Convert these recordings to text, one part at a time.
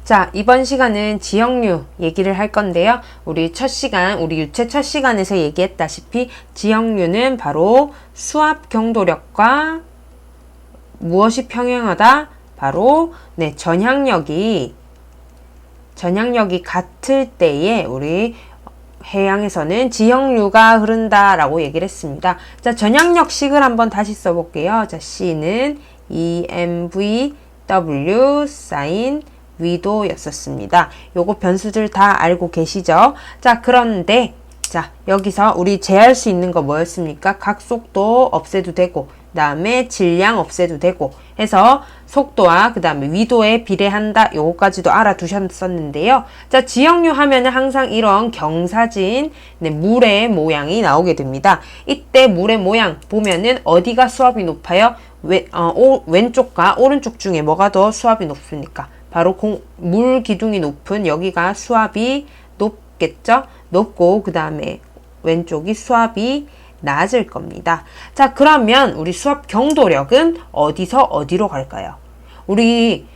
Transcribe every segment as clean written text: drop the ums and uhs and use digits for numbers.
자, 이번 시간은 지역류 얘기를 할 건데요. 우리 유체 첫 시간에서 얘기했다시피 지역류는 바로 수압 경도력과 무엇이 평행하다? 바로 전향력이 같을 때에 우리 해양에서는 지역류가 흐른다라고 얘기를 했습니다. 자, 전향력식을 한번 다시 써볼게요. 자, C는 EMVW sin 위도였었습니다. 요거 변수들 다 알고 계시죠? 자, 그런데 자, 여기서 우리 제할 수 있는 거 뭐였습니까? 각속도 없애도 되고, 그 다음에 질량 없애도 되고 해서 속도와 그 다음에 위도에 비례한다. 요거까지도 알아두셨었는데요. 자, 지역류 하면은 항상 이런 경사진 물의 모양이 나오게 됩니다. 이때 물의 모양 보면은 어디가 수압이 높아요? 왼쪽과 오른쪽 중에 뭐가 더 수압이 높습니까? 바로 물 기둥이 높은 여기가 수압이 높겠죠? 높고 그 다음에 왼쪽이 수압이 낮을 겁니다. 자, 그러면 우리 수압 경도력은 어디서 어디로 갈까요? 우리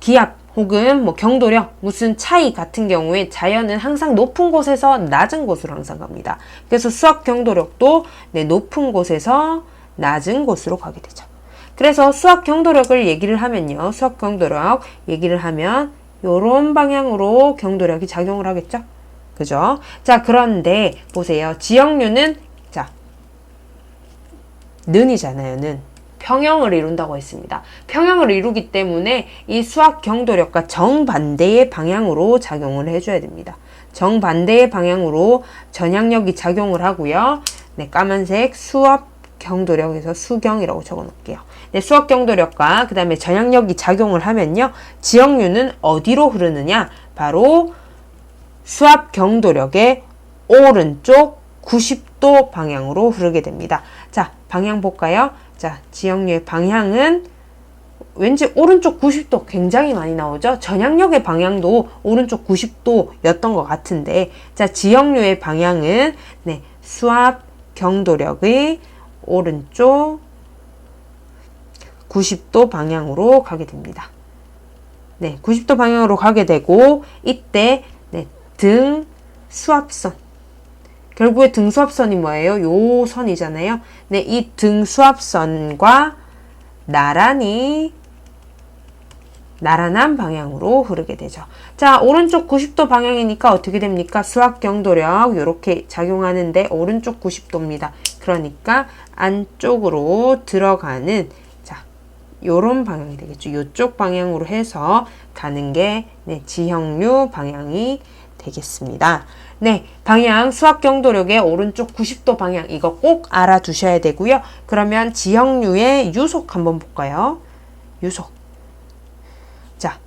기압 혹은 경도력 무슨 차이 같은 경우에 자연은 항상 높은 곳에서 낮은 곳으로 항상 갑니다. 그래서 수압 경도력도 높은 곳에서 낮은 곳으로 가게 되죠. 그래서 수압 경도력을 얘기를 하면요. 수압 경도력 얘기를 하면 요런 방향으로 경도력이 작용을 하겠죠. 그죠? 자, 그런데 보세요. 지역류는 자, 는이잖아요. 는. 평형을 이룬다고 했습니다. 평형을 이루기 때문에 이 수압 경도력과 정반대의 방향으로 작용을 해줘야 됩니다. 정반대의 방향으로 전향력이 작용을 하고요. 까만색 수압 경도력에서 수경이라고 적어 놓을게요. 수압 경도력과 그 다음에 전향력이 작용을 하면요. 지역류는 어디로 흐르느냐? 바로 수압 경도력의 오른쪽 90도 방향으로 흐르게 됩니다. 자, 방향 볼까요? 자, 지역류의 방향은 왠지 오른쪽 90도 굉장히 많이 나오죠? 전향력의 방향도 오른쪽 90도였던 것 같은데, 자, 지역류의 방향은 수압 경도력의 오른쪽 90도 방향으로 가게 됩니다. 90도 방향으로 가게 되고, 이때 등 수압선. 결국에 등 수압선이 뭐예요? 요 선이잖아요. 이 등 수압선과 나란한 방향으로 흐르게 되죠. 자, 오른쪽 90도 방향이니까 어떻게 됩니까? 수압 경도력 요렇게 작용하는데 오른쪽 90도입니다. 그러니까 안쪽으로 들어가는 요런 방향이 되겠죠. 요쪽 방향으로 해서 가는 게 지역류 방향이 되겠습니다. 방향 수압 경도력의 오른쪽 90도 방향 이거 꼭 알아두셔야 되고요. 그러면 지역류의 유속 한번 볼까요? 유속. 자,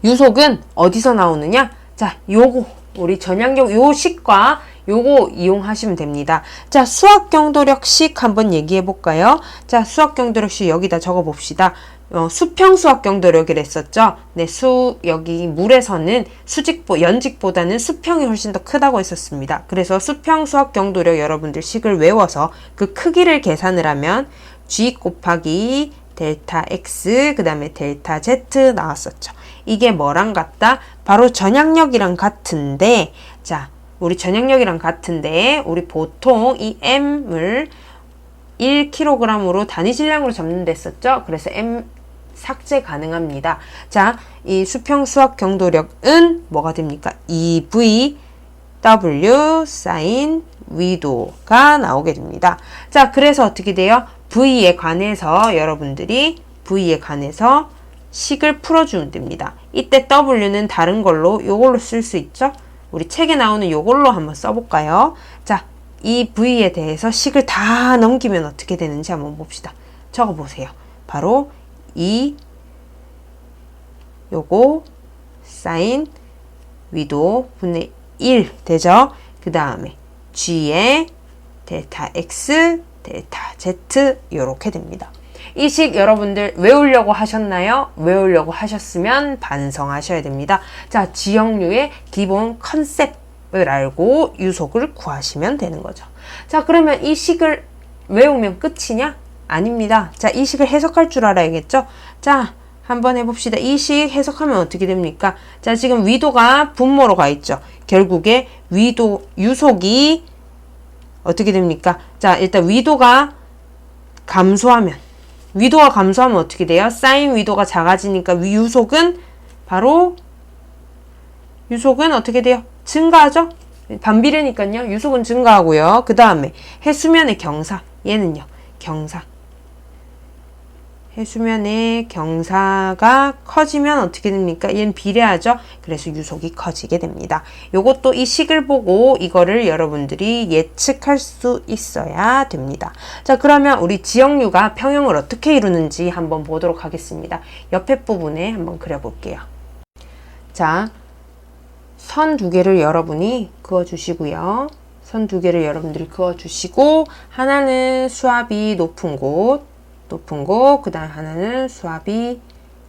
유속은 어디서 나오느냐? 자, 요거 우리 전향력 요 식과 요거 이용하시면 됩니다. 자, 수압 경도력식 한번 얘기해 볼까요? 자, 수압 경도력식 여기다 적어 봅시다. 수평 수압 경도력이라 했었죠. 여기 물에서는 연직보다는 수평이 훨씬 더 크다고 했었습니다. 그래서 수평 수압 경도력 여러분들 식을 외워서 그 크기를 계산을 하면 G 곱하기 델타 X 그 다음에 델타 Z 나왔었죠. 이게 뭐랑 같다? 바로 전향력이랑 같은데, 자, 우리 전향력이랑 같은데 우리 보통 이 M을 1kg으로 단위 질량으로 잡는 데 썼죠. 그래서 M 삭제 가능합니다. 자, 이 수평 수압 경도력은 뭐가 됩니까? EVW sin 위도가 나오게 됩니다. 자, 그래서 어떻게 돼요? V에 관해서 여러분들이 V에 관해서 식을 풀어주면 됩니다. 이때 W는 다른 걸로 요걸로 쓸 수 있죠? 우리 책에 나오는 요걸로 한번 써볼까요? 자, 이 V에 대해서 식을 다 넘기면 어떻게 되는지 한번 봅시다. 적어보세요. 바로 요거 sin 위도 분의 1 되죠? 그 다음에 G에 델타 X, 델타 Z 요렇게 됩니다. 이 식 여러분들 외우려고 하셨나요? 외우려고 하셨으면 반성하셔야 됩니다. 자, 지역류의 기본 컨셉을 알고 유속을 구하시면 되는 거죠. 자, 그러면 이 식을 외우면 끝이냐? 아닙니다. 자, 이 식을 해석할 줄 알아야겠죠? 자, 한번 해봅시다. 이 식 해석하면 어떻게 됩니까? 자, 지금 위도가 분모로 가 있죠. 결국에 유속이 어떻게 됩니까? 자, 일단 위도가 감소하면 어떻게 돼요? 사인 위도가 작아지니까 유속은 어떻게 돼요? 증가하죠? 반비례니까요. 유속은 증가하고요. 그 다음에 해수면의 경사. 얘는요. 해수면의 경사가 커지면 어떻게 됩니까? 얘는 비례하죠? 그래서 유속이 커지게 됩니다. 요것도 이 식을 보고 이거를 여러분들이 예측할 수 있어야 됩니다. 자, 그러면 우리 지역류가 평형을 어떻게 이루는지 한번 보도록 하겠습니다. 옆에 부분에 한번 그려볼게요. 자, 선 두 개를 여러분이 그어주시고요. 선 두 개를 여러분들이 그어주시고 하나는 수압이 높은 곳, 그 다음 하나는 수압이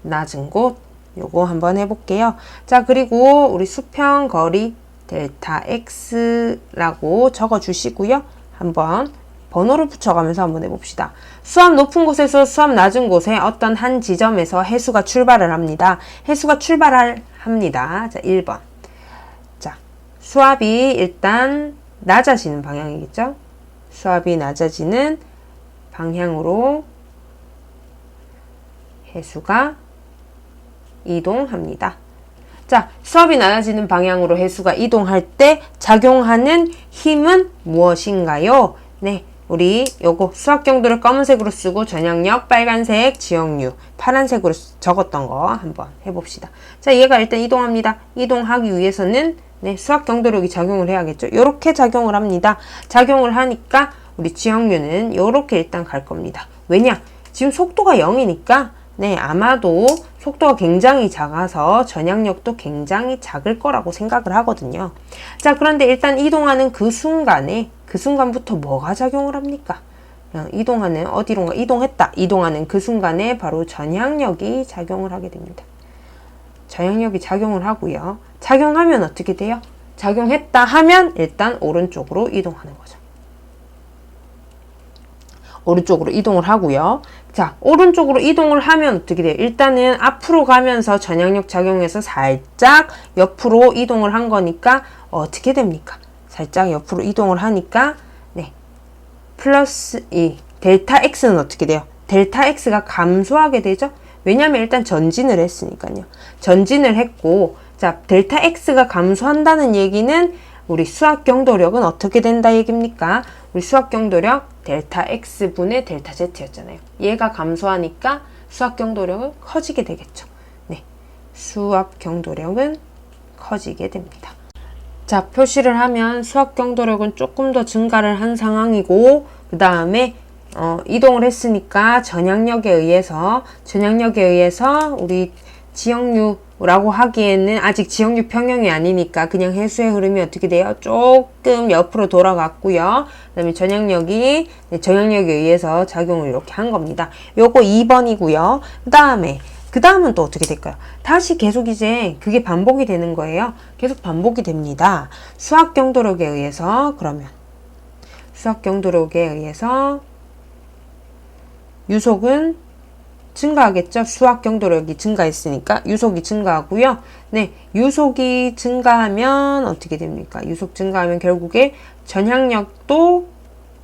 낮은 곳. 요거 한번 해볼게요. 자, 그리고 우리 수평 거리 델타 X라고 적어주시고요. 한번 번호를 붙여가면서 한번 해봅시다. 수압 높은 곳에서 수압 낮은 곳에 어떤 한 지점에서 해수가 출발을 합니다. 자, 1번. 자, 수압이 일단 낮아지는 방향이겠죠? 수압이 낮아지는 방향으로 해수가 이동합니다. 자, 수압이 낮아지는 방향으로 해수가 이동할 때 작용하는 힘은 무엇인가요? 네, 우리 요거 수압 경도를 검은색으로 쓰고 전향력 빨간색, 지역류 파란색으로 적었던 거 한번 해봅시다. 자, 얘가 일단 이동합니다. 이동하기 위해서는 네, 수압 경도력이 작용을 해야겠죠. 요렇게 작용을 합니다. 작용을 하니까 우리 지역류는 요렇게 일단 갈 겁니다. 왜냐? 지금 속도가 0이니까 네, 아마도 속도가 굉장히 작아서 전향력도 굉장히 작을 거라고 생각을 하거든요. 자, 그런데 일단 이동하는 그 순간부터 뭐가 작용을 합니까? 이동하는 그 순간에 바로 전향력이 작용을 하게 됩니다. 전향력이 작용을 하고요. 작용하면 어떻게 돼요? 작용했다 하면 일단 오른쪽으로 이동하는 거죠. 오른쪽으로 이동을 하고요. 자, 오른쪽으로 이동을 하면 어떻게 돼요? 일단은 앞으로 가면서 전향력 작용해서 살짝 옆으로 이동을 한 거니까 어떻게 됩니까? 살짝 옆으로 이동을 하니까 네, 플러스 델타 X는 어떻게 돼요? 델타 X가 감소하게 되죠? 왜냐면 일단 전진을 했으니까요. 전진을 했고, 자, 델타 X가 감소한다는 얘기는 우리 수압 경도력은 어떻게 된다 얘기입니까? 우리 수압 경도력 델타 X분의 델타 Z였잖아요. 얘가 감소하니까 수압 경도력은 커지게 되겠죠. 네, 수압 경도력은 커지게 됩니다. 자, 표시를 하면 수압 경도력은 조금 더 증가를 한 상황이고, 그 다음에 이동을 했으니까 전향력에 의해서 우리 지역류라고 하기에는 아직 지역류 평형이 아니니까 그냥 해수의 흐름이 어떻게 돼요? 조금 옆으로 돌아갔고요. 그 다음에 전향력에 의해서 작용을 이렇게 한 겁니다. 요거 2번이고요. 그 다음은 또 어떻게 될까요? 다시 계속 이제 그게 반복이 되는 거예요. 계속 반복이 됩니다. 수압 경도력에 의해서 유속은 증가하겠죠. 수압 경도력이 증가했으니까 유속이 증가하고요. 네, 유속이 증가하면 어떻게 됩니까? 유속 증가하면 결국에 전향력도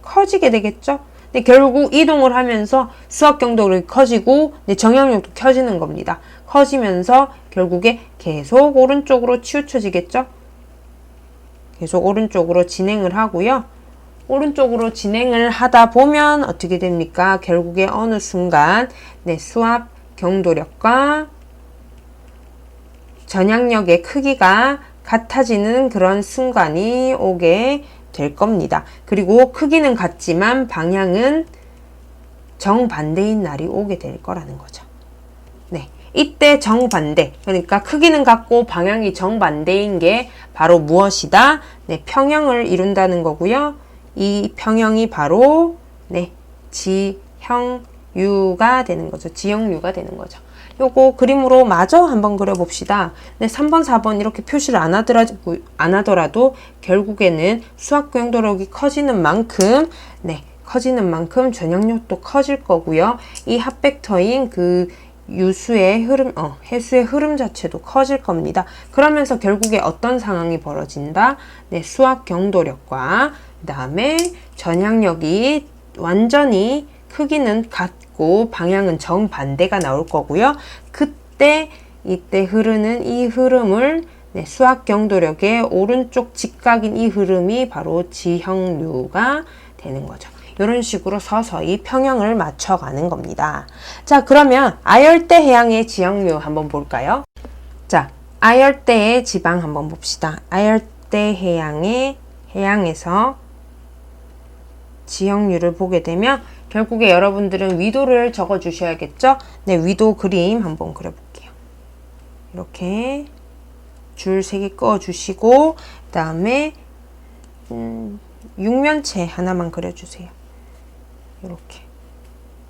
커지게 되겠죠. 네, 결국 이동을 하면서 수압 경도력이 커지고 네, 정향력도 켜지는 겁니다. 커지면서 결국에 계속 오른쪽으로 치우쳐지겠죠. 계속 오른쪽으로 진행을 하고요. 오른쪽으로 진행을 하다 보면 어떻게 됩니까? 결국에 어느 순간 네, 수압 경도력과 전향력의 크기가 같아지는 그런 순간이 오게 될 겁니다. 그리고 크기는 같지만 방향은 정반대인 날이 오게 될 거라는 거죠. 네, 이때 정반대, 그러니까 크기는 같고 방향이 정반대인 게 바로 무엇이다? 네, 평형을 이룬다는 거고요. 이 평형이 바로 네, 지형유가 되는 거죠. 지형유가 되는 거죠. 요거 그림으로 마저 한번 그려봅시다. 네, 3번, 4번 이렇게 표시를 안 하더라도 결국에는 수압 경도력이 커지는 만큼 전향력도 커질 거고요. 이 합벡터인 그 유수의 흐름, 해수의 흐름 자체도 커질 겁니다. 그러면서 결국에 어떤 상황이 벌어진다? 네, 수압 경도력과 그 다음에 전향력이 완전히 크기는 같고 방향은 정반대가 나올 거고요. 이때 흐르는 이 흐름을 네, 수압 경도력의 오른쪽 직각인 이 흐름이 바로 지형류가 되는 거죠. 이런 식으로 서서히 평형을 맞춰가는 겁니다. 자, 그러면 아열대 해양의 지형류 한번 볼까요? 자, 아열대의 지방 한번 봅시다. 아열대 해양에서 지형류를 보게 되면 결국에 여러분들은 위도를 적어 주셔야겠죠? 네, 위도 그림 한번 그려볼게요. 이렇게 줄 3개 그어 주시고 그 다음에 육면체 하나만 그려주세요. 이렇게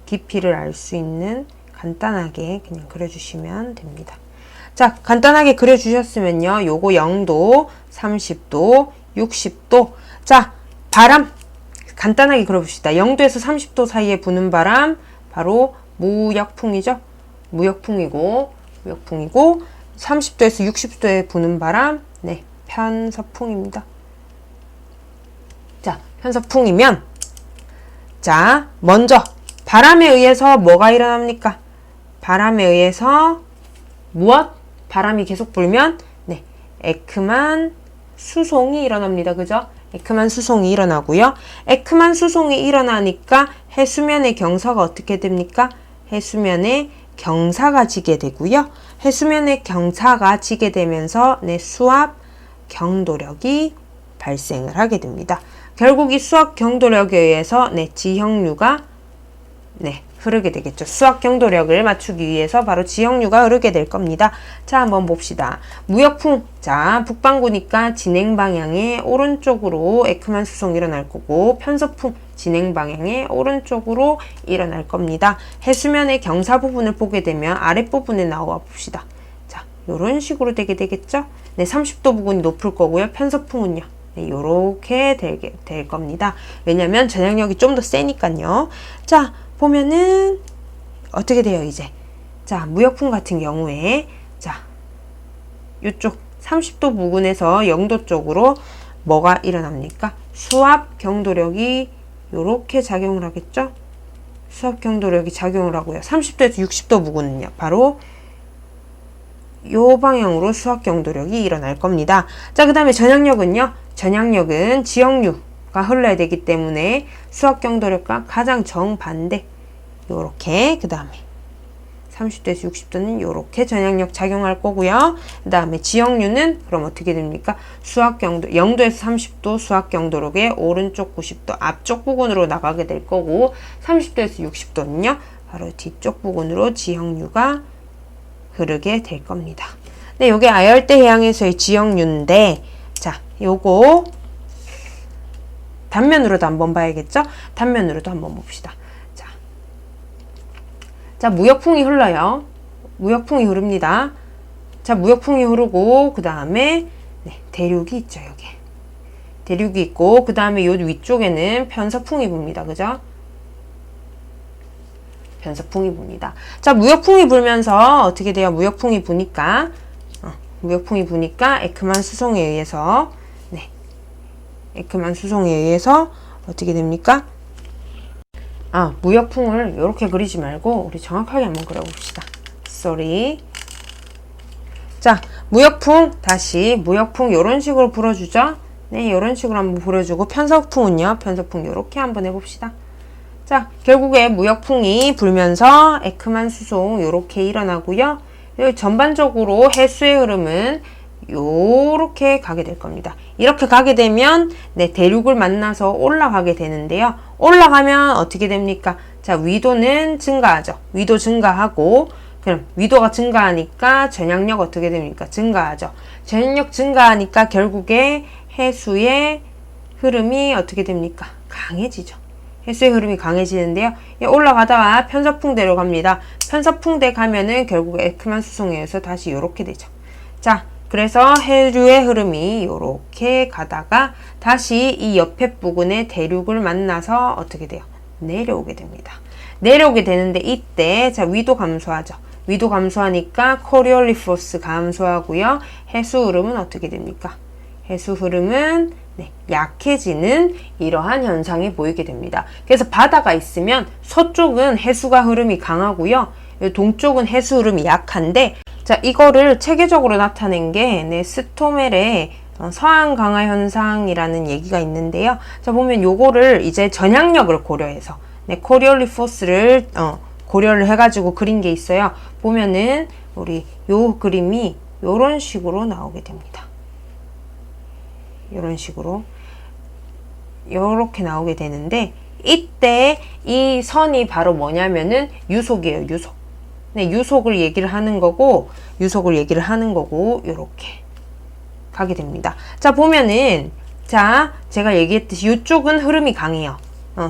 깊이를 알 수 있는 간단하게 그냥 그려주시면 됩니다. 자, 간단하게 그려주셨으면요. 요거 0도, 30도, 60도. 자, 바람 간단하게 그려봅시다. 0도에서 30도 사이에 부는 바람 바로 무역풍이죠. 무역풍이고 30도에서 60도에 부는 바람 네, 편서풍입니다. 자, 편서풍이면 자, 먼저 바람에 의해서 뭐가 일어납니까? 바람에 의해서 무엇? 바람이 계속 불면 네, 에크만 수송이 일어납니다. 그죠? 에크만 수송이 일어나고요. 에크만 수송이 일어나니까 해수면의 경사가 어떻게 됩니까? 해수면의 경사가 지게 되고요. 해수면의 경사가 지게 되면서 네, 수압 경도력이 발생을 하게 됩니다. 결국 이 수압 경도력에 의해서 네, 지형류가 네, 흐르게 되겠죠. 수압 경도력을 맞추기 위해서 바로 지형류가 흐르게 될 겁니다. 자, 한번 봅시다. 무역풍. 자, 북반구니까 진행 방향의 오른쪽으로 에크만 수송이 일어날 거고 편서풍 진행 방향의 오른쪽으로 일어날 겁니다. 해수면의 경사 부분을 보게 되면 아랫부분에 나와 봅시다. 자, 요런 식으로 되게 되겠죠? 네, 30도 부분이 높을 거고요. 편서풍은요. 네, 요렇게 될 겁니다. 왜냐면 전향력이 좀 더 세니까요. 자, 보면은 어떻게 돼요, 이제? 자, 무역풍 같은 경우에 자, 요쪽 30도 부근에서 0도 쪽으로 뭐가 일어납니까? 수압 경도력이 요렇게 작용을 하겠죠? 수압 경도력이 작용을 하고요. 30도에서 60도 부근은요. 바로 요 방향으로 수압 경도력이 일어날 겁니다. 자, 그 다음에 전향력은요. 전향력은 지형류가 흘러야 되기 때문에 수압 경도력과 가장 정반대 요렇게 그 다음에 30도에서 60도는 요렇게 전향력 작용할 거고요. 그 다음에 지형류는 그럼 어떻게 됩니까? 수압 경도 0도에서 30도 수압 경도력의 오른쪽 90도 앞쪽 부근으로 나가게 될 거고 30도에서 60도는요. 바로 뒤쪽 부근으로 지형류가 흐르게 될 겁니다. 네, 요게 아열대 해양에서의 지형류인데 자, 요거 단면으로도 한번 봐야겠죠? 단면으로도 한번 봅시다. 자, 무역풍이 흘러요. 무역풍이 흐릅니다. 자, 무역풍이 흐르고 그 다음에 네, 대륙이 있죠, 여기. 대륙이 있고 그 다음에 요 위쪽에는 편서풍이 붑니다. 그죠? 편서풍이 붑니다. 자, 무역풍이 불면서 어떻게 돼요? 무역풍이 부니까 에크만 수송에 의해서 네, 에크만 수송에 의해서 어떻게 됩니까? 무역풍을 이렇게 그리지 말고 우리 정확하게 한번 그려봅시다. sorry. 자, 무역풍 다시 무역풍 이런 식으로 불어주죠. 네, 이런 식으로 한번 불어주고 편서풍은요. 편서풍 이렇게 한번 해봅시다. 자, 결국에 무역풍이 불면서 에크만 수송 이렇게 일어나고요. 전반적으로 해수의 흐름은 요렇게 가게 될 겁니다. 이렇게 가게 되면 네, 대륙을 만나서 올라가게 되는데요. 올라가면 어떻게 됩니까? 자, 위도는 증가하죠. 위도 증가하고 그럼 위도가 증가하니까 전향력 어떻게 됩니까? 증가하죠. 전향력 증가하니까 결국에 해수의 흐름이 어떻게 됩니까? 강해지죠. 해수의 흐름이 강해지는데요. 올라가다가 편서풍대로 갑니다. 편서풍대 가면은 결국 에크만 수송에 의해서 다시 요렇게 되죠. 자, 그래서 해류의 흐름이 이렇게 가다가 다시 이 옆에 부근의 대륙을 만나서 어떻게 돼요? 내려오게 됩니다. 내려오게 되는데 이때 자, 위도 감소하죠. 위도 감소하니까 코리올리포스 감소하고요. 해수 흐름은 어떻게 됩니까? 해수 흐름은 약해지는 이러한 현상이 보이게 됩니다. 그래서 바다가 있으면 서쪽은 해수가 흐름이 강하고요. 동쪽은 해수 흐름이 약한데, 자, 이거를 체계적으로 나타낸 게 스토멜의 서한 강화 현상이라는 얘기가 있는데요. 자, 보면 요거를 이제 전향력을 고려해서 코리올리포스를 고려를 해가지고 그린 게 있어요. 보면은 우리 요 그림이 요런 식으로 나오게 됩니다. 요런 식으로 요렇게 나오게 되는데, 이때 이 선이 바로 뭐냐면은 유속이에요. 유속. 유속을 얘기를 하는 거고 요렇게 가게 됩니다. 자, 보면은 자, 제가 얘기했듯이 이쪽은 흐름이 강해요.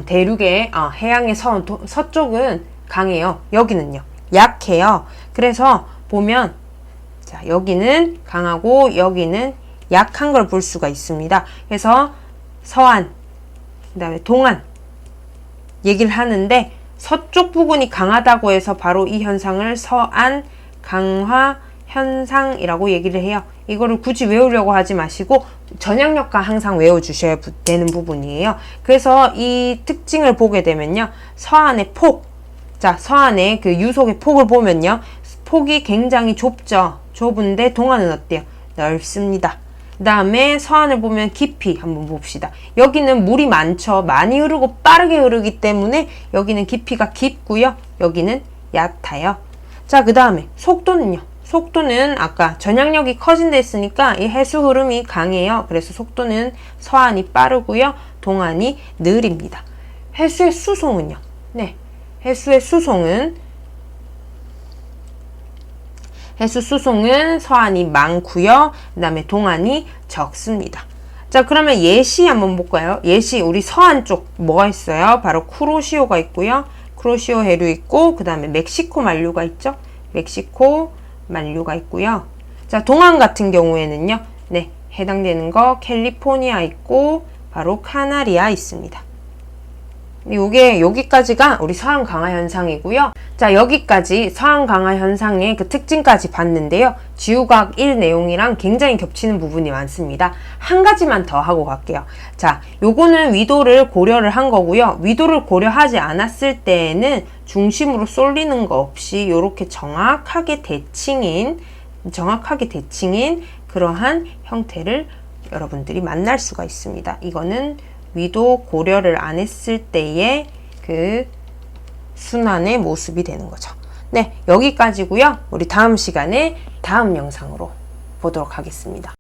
대륙의 해양의 서쪽은 강해요. 여기는요 약해요. 그래서 보면 자, 여기는 강하고 여기는 약한 걸 볼 수가 있습니다. 그래서 서안, 그 다음에 동안 얘기를 하는데, 서쪽 부근이 강하다고 해서 바로 이 현상을 서안 강화 현상이라고 얘기를 해요. 이거를 굳이 외우려고 하지 마시고 전향력과 항상 외워주셔야 되는 부분이에요. 그래서 이 특징을 보게 되면요, 서안의 폭, 자, 서안의 그 유속의 폭을 보면요, 폭이 굉장히 좁죠. 좁은데 동안은 어때요? 넓습니다. 그 다음에 서안을 보면 깊이 한번 봅시다. 여기는 물이 많죠. 많이 흐르고 빠르게 흐르기 때문에 여기는 깊이가 깊고요. 여기는 얕아요. 자, 그 다음에 속도는요. 속도는 아까 전향력이 커진다 했으니까 이 해수 흐름이 강해요. 그래서 속도는 서안이 빠르고요. 동안이 느립니다. 해수의 수송은요. 해수의 수송은 해수 수송은 서안이 많고요. 그 다음에 동안이 적습니다. 자, 그러면 예시 한번 볼까요? 예시, 우리 서안 쪽 뭐가 있어요? 바로 쿠로시오가 있고요. 쿠로시오 해류 있고, 그 다음에 멕시코 만류가 있죠. 멕시코 만류가 있고요. 자, 동안 같은 경우에는요, 해당되는 거 캘리포니아 있고, 바로 카나리아 있습니다. 요게 여기까지가 우리 서한 강화 현상이고요. 자, 여기까지 서한 강화 현상의 그 특징까지 봤는데요. 지구과학 1 내용이랑 굉장히 겹치는 부분이 많습니다. 한 가지만 더 하고 갈게요. 자, 요거는 위도를 고려를 한 거고요. 위도를 고려하지 않았을 때에는 중심으로 쏠리는 거 없이 요렇게 정확하게 대칭인 그러한 형태를 여러분들이 만날 수가 있습니다. 이거는 위도 고려를 안 했을 때의 그 순환의 모습이 되는 거죠. 여기까지고요. 우리 다음 시간에 다음 영상으로 보도록 하겠습니다.